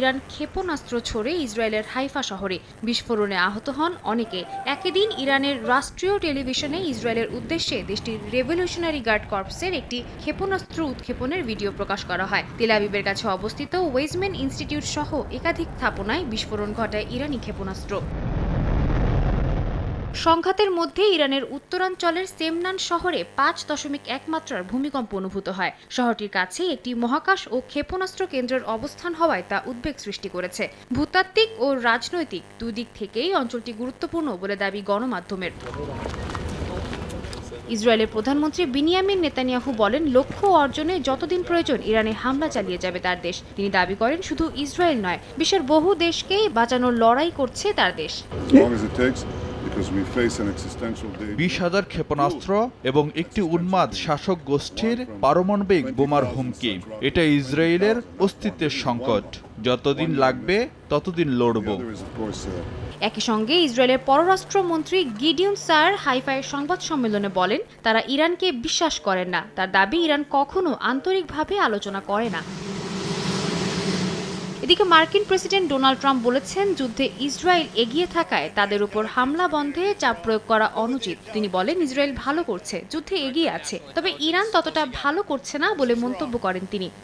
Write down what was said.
Iran ক্ষেপণাস্ত্র ছোড়ে ইসরায়েলের হাইফা শহরে। বিস্ফোরণে আহত হন অনেকে। একই দিন ইরানের রাষ্ট্রীয় টেলিভিশনে ইসরায়েলের উদ্দেশ্যে দেশটির রেভলিউশনারি গার্ড কর্পসের একটি ক্ষেপণাস্ত্র উৎক্ষেপণের ভিডিও প্রকাশ করা হয়। তেল আবিবের কাছে অবস্থিত ওয়েজম্যান ইনস্টিটিউট সহ একাধিক স্থাপনায় বিস্ফোরণ ঘটায় ইরানি ক্ষেপণাস্ত্র। সংঘাতের মধ্যে ইরানের উত্তরাঞ্চলের সেমনান শহরে 5.1 মাত্রার ভূমিকম্প অনুভূত হয়। শহরটির কাছে একটি মহাকাশ ও ক্ষেপণাস্ত্র কেন্দ্রের অবস্থান হওয়ায় তা উদ্বেগ সৃষ্টি করেছে। ভূতাত্ত্বিক ও রাজনৈতিক দুদিক থেকেই অঞ্চলটি গুরুত্বপূর্ণ বলে দাবি গণমাধ্যমের। ইসরায়েলের প্রধানমন্ত্রী বিনিয়ামিন নেতানিয়াহু বলেন, লক্ষ্য অর্জনে যতদিন প্রয়োজন ইরানে হামলা চালিয়ে যাবে তার দেশ। তিনি দাবি করেন, শুধু ইসরায়েল নয়, বিশ্বের বহু দেশকেই বাঁচানোর লড়াই করছে তার দেশ। 20,000 ক্ষেপণাস্ত্র এবং একটি উন্মাদ শাসক গোষ্ঠীর পারমাণবিক বোমার হুমকি, এটা ইসরায়েলের অস্তিত্বের সংকট। যতদিন লাগবে ততদিন লড়ব। একই সঙ্গে ইসরায়েলের পররাষ্ট্রমন্ত্রী গিডিয়ন সার হাইফায় সংবাদ সম্মেলনে বলেন, তারা ইরানকে বিশ্বাস করেন না। তার দাবি, ইরান কখনো আন্তরিকভাবে আলোচনা করে না। এদিকে মার্কিন প্রেসিডেন্ট ডোনাল্ড ট্রাম্প বলেছেন, যুদ্ধে ইসরায়েল এগিয়ে থাকায় তাদের উপর হামলা বন্ধে চাপ প্রয়োগ করা অনুচিত। তিনি বলেন, ইসরায়েল ভালো করছে, যুদ্ধে এগিয়ে আছে, তবে ইরান ততটা ভালো করছে না বলে মন্তব্য করেন তিনি।